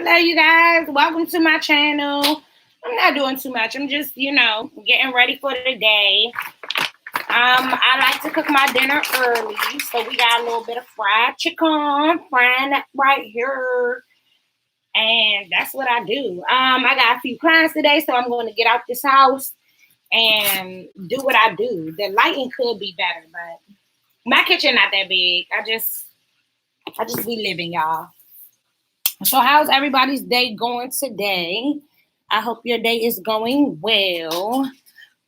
Hello, you guys. Welcome to my channel. I'm not doing too much. I'm just, getting ready for the day. I like to cook my dinner early, so we got a little bit of fried chicken, frying that right here, and that's what I do. I got a few clients today, so I'm going to get out this house and do what I do. The lighting could be better, but my kitchen not that big. I just be living, y'all. So how's everybody's day going today? I hope your day is going well.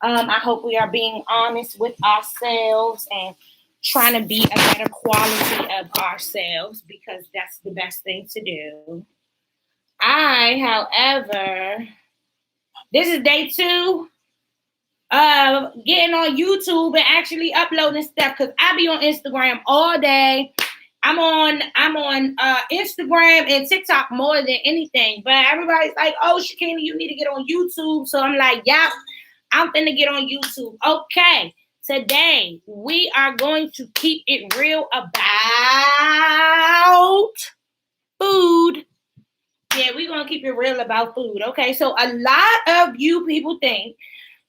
I hope we are being honest with ourselves and trying to be a better quality of ourselves because that's the best thing to do. However, this is day 2 of getting on YouTube and actually uploading stuff because I be on Instagram all day. I'm on Instagram and TikTok more than anything. But everybody's like, oh, Shakina, you need to get on YouTube. So I'm like, yep, I'm finna get on YouTube. Okay. Today we are going to keep it real about food. Yeah, we're gonna keep it real about food. Okay. So a lot of you people think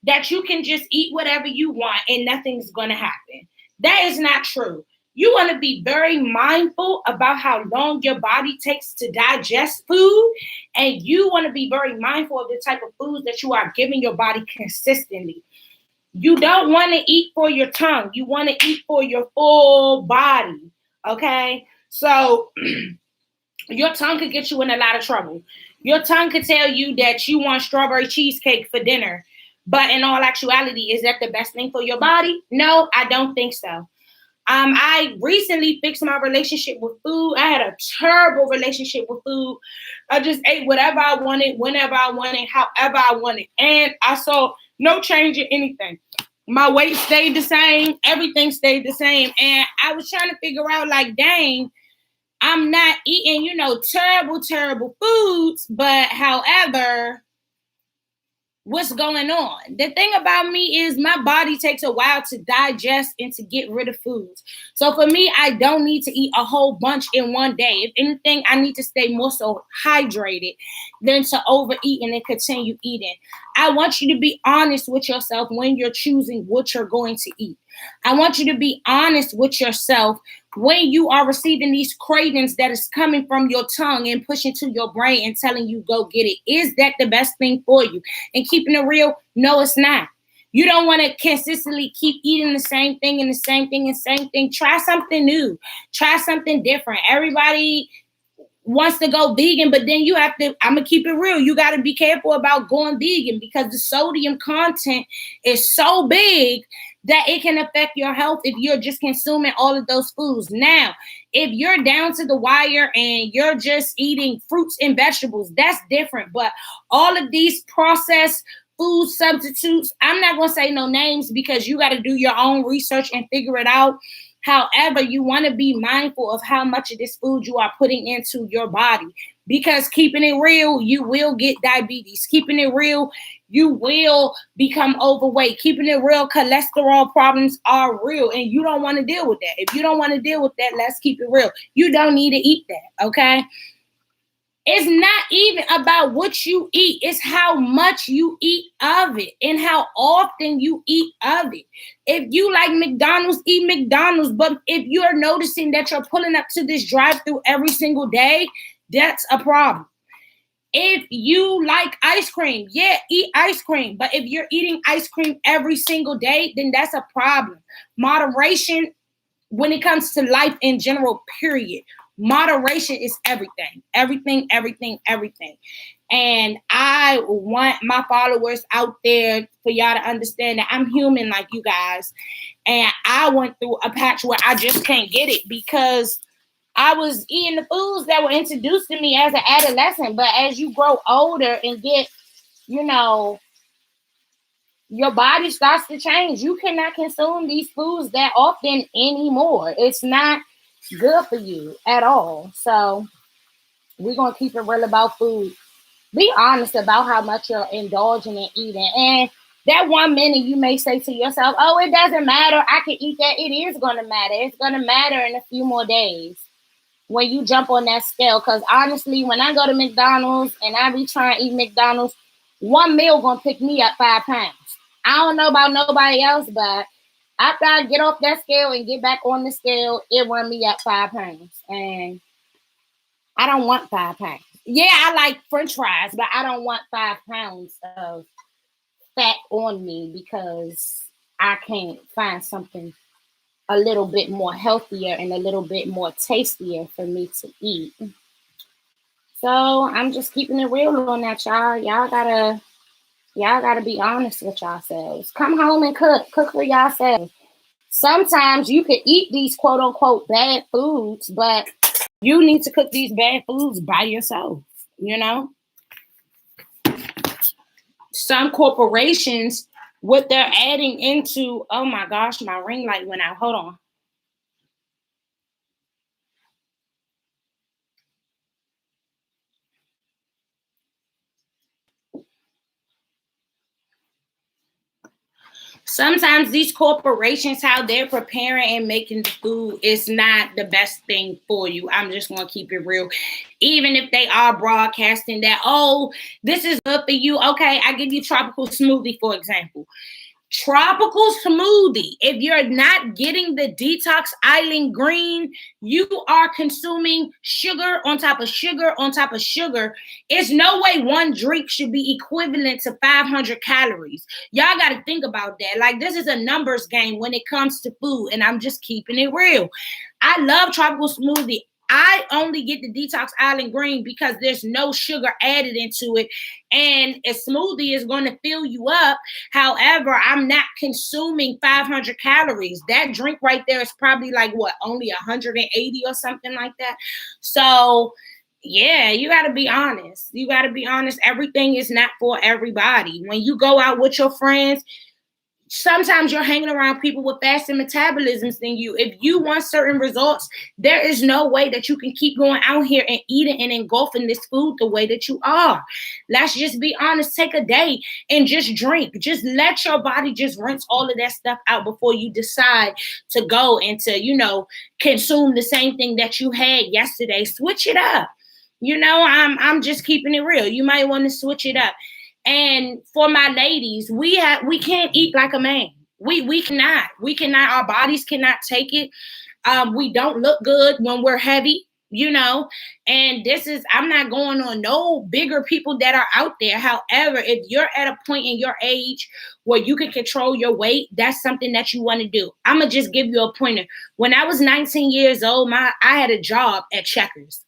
that you can just eat whatever you want and nothing's gonna happen. That is not true. You want to be very mindful about how long your body takes to digest food. And you want to be very mindful of the type of foods that you are giving your body consistently. You don't want to eat for your tongue. You want to eat for your full body. Okay? So your tongue could get you in a lot of trouble. Your tongue could tell you that you want strawberry cheesecake for dinner. But in all actuality, is that the best thing for your body? No, I don't think so. I recently fixed my relationship with food. I had a terrible relationship with food. I just ate whatever I wanted, whenever I wanted, however I wanted. And I saw no change in anything. My weight stayed the same. Everything stayed the same. And I was trying to figure out, like, dang, I'm not eating, terrible, terrible foods. But however, what's going on? The thing about me is my body takes a while to digest and to get rid of foods. So for me, I don't need to eat a whole bunch in one day. If anything, I need to stay more so hydrated than to overeat and then continue eating. I want you to be honest with yourself when you're choosing what you're going to eat. I want you to be honest with yourself when you are receiving these cravings that is coming from your tongue and pushing to your brain and telling you go get it. Is that the best thing for you? And keeping it real, no, it's not. You don't want to consistently keep eating the same thing and the same thing and same thing. Try something new. Try something different. Everybody wants to go vegan, but then you have to, I'm going to keep it real. You got to be careful about going vegan because the sodium content is so big that it can affect your health if you're just consuming all of those foods. Now, if you're down to the wire and you're just eating fruits and vegetables, that's different. But all of these processed food substitutes, I'm not going to say no names because you got to do your own research and figure it out. However, you want to be mindful of how much of this food you are putting into your body because keeping it real, you will get diabetes. Keeping it real, you will become overweight. Keeping it real, cholesterol problems are real and you don't want to deal with that. If you don't want to deal with that, let's keep it real. You don't need to eat that, okay? It's not even about what you eat. It's how much you eat of it and how often you eat of it. If you like McDonald's, eat McDonald's. But if you're noticing that you're pulling up to this drive-thru every single day, that's a problem. If you like ice cream, yeah, eat ice cream. But if you're eating ice cream every single day, then that's a problem. Moderation when it comes to life in general, period. Moderation is everything. Everything. And I want my followers out there for y'all to understand that I'm human like you guys. And I went through a patch where I just can't get it because I was eating the foods that were introduced to me as an adolescent. But as you grow older and get, your body starts to change. You cannot consume these foods that often anymore. It's not good for you at all. So we're going to keep it real about food. Be honest about how much you're indulging in eating. And that 1 minute you may say to yourself, oh, it doesn't matter. I can eat that. It is going to matter. It's going to matter in a few more days. when you jump on that scale. Because honestly, when I go to McDonald's and I be trying to eat McDonald's, one meal gonna pick me up 5 pounds. I don't know about nobody else, but after I get off that scale and get back on the scale, it run me up 5 pounds. And I don't want 5 pounds. Yeah, I like French fries, but I don't want 5 pounds of fat on me because I can't find something a little bit more healthier and a little bit more tastier for me to eat. So I'm just keeping it real on that, y'all. Y'all gotta be honest with yourselves. Come home and cook for yourselves. Sometimes you can eat these quote unquote bad foods, but you need to cook these bad foods by yourself, you know? Some corporations, what they're adding into, oh my gosh, my ring light went out. Hold on. Sometimes these corporations, how they're preparing and making the food is not the best thing for you. I'm just going to keep it real. Even if they are broadcasting that, oh, this is good for you. Okay, I give you tropical smoothie, for example. Tropical smoothie. If you're not getting the Detox Island Green, you are consuming sugar on top of sugar on top of sugar. It's no way one drink should be equivalent to 500 calories. Y'all got to think about that. Like, this is a numbers game when it comes to food, and I'm just keeping it real. I love tropical smoothie. I only get the Detox Island Green because there's no sugar added into it. And a smoothie is going to fill you up. However, I'm not consuming 500 calories. That drink right there is probably like what, only 180 or something like that. So yeah, you got to be honest. You got to be honest. Everything is not for everybody. When you go out with your friends, sometimes you're hanging around people with faster metabolisms than you. If you want certain results, there is no way that you can keep going out here and eating and engulfing this food the way that you are. Let's just be honest. Take a day and just drink. Just let your body just rinse all of that stuff out before you decide to go and to, consume the same thing that you had yesterday. Switch it up. I'm just keeping it real. You might want to switch it up. And for my ladies, we can't eat like a man. We cannot. Our bodies cannot take it. We don't look good when we're heavy, and I'm not going on no bigger people that are out there. However, if you're at a point in your age where you can control your weight, that's something that you want to do. I'm going to just give you a pointer. When I was 19 years old, I had a job at Checkers.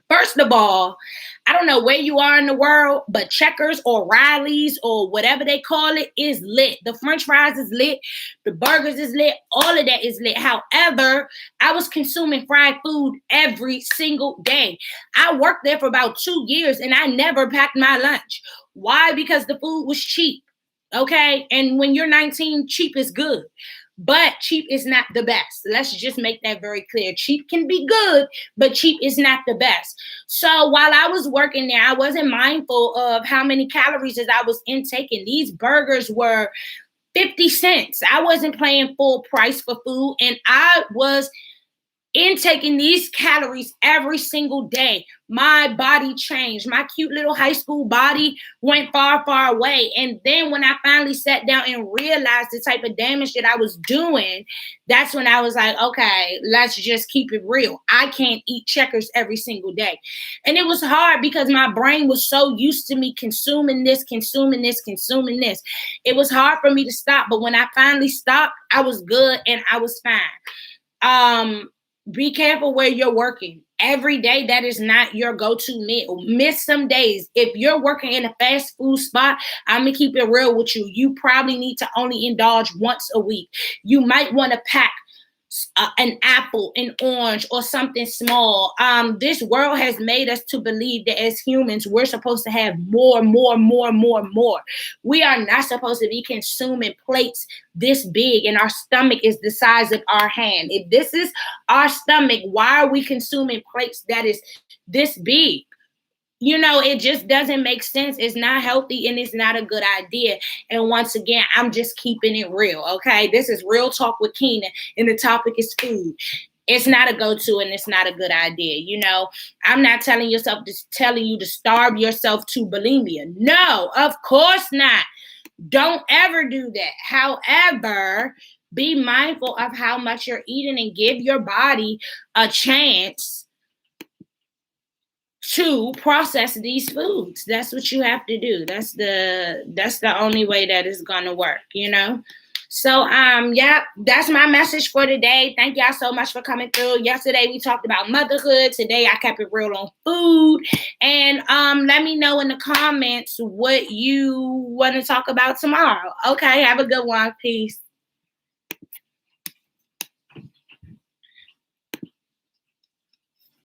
First of all, I don't know where you are in the world, but Checkers or Riley's or whatever they call it is lit. The French fries is lit. The burgers is lit. All of that is lit. However, I was consuming fried food every single day. I worked there for about 2 years and I never packed my lunch. Why? Because the food was cheap. Okay. And when you're 19, cheap is good. But cheap is not the best. Let's just make that very clear. Cheap can be good, but cheap is not the best. So while I was working there, I wasn't mindful of how many calories that I was intaking. These burgers were 50 cents. I wasn't paying full price for food, and I was intaking these calories every single day. My body changed. My cute little high school body went far, far away. And then when I finally sat down and realized the type of damage that I was doing, that's when I was like, okay, let's just keep it real. I can't eat Checkers every single day. And it was hard because my brain was so used to me consuming this. It was hard for me to stop. But when I finally stopped, I was good and I was fine. Be careful where you're working. Every day, that is not your go-to meal. Miss some days. If you're working in a fast food spot, I'm going to keep it real with you. You probably need to only indulge once a week. You might want to pack an apple, an orange, or something small. This world has made us to believe that as humans, we're supposed to have more. We are not supposed to be consuming plates this big, and our stomach is the size of our hand. If this is our stomach, why are we consuming plates that is this big? It just doesn't make sense. It's not healthy and it's not a good idea. And once again, I'm just keeping it real, okay? This is Real Talk with Keena, and the topic is food. it's not a go-to and it's not a good idea. You know, I'm not telling you to starve yourself to bulimia. No, of course not. Don't ever do that. However, be mindful of how much you're eating and give your body a chance to process these foods. That's what you have to do. That's the only way that it's gonna work, you know. So yeah, that's my message for today. Thank y'all so much for coming through. Yesterday we talked about motherhood. Today I kept it real on food. And let me know in the comments what you want to talk about tomorrow. Okay, have a good one. Peace.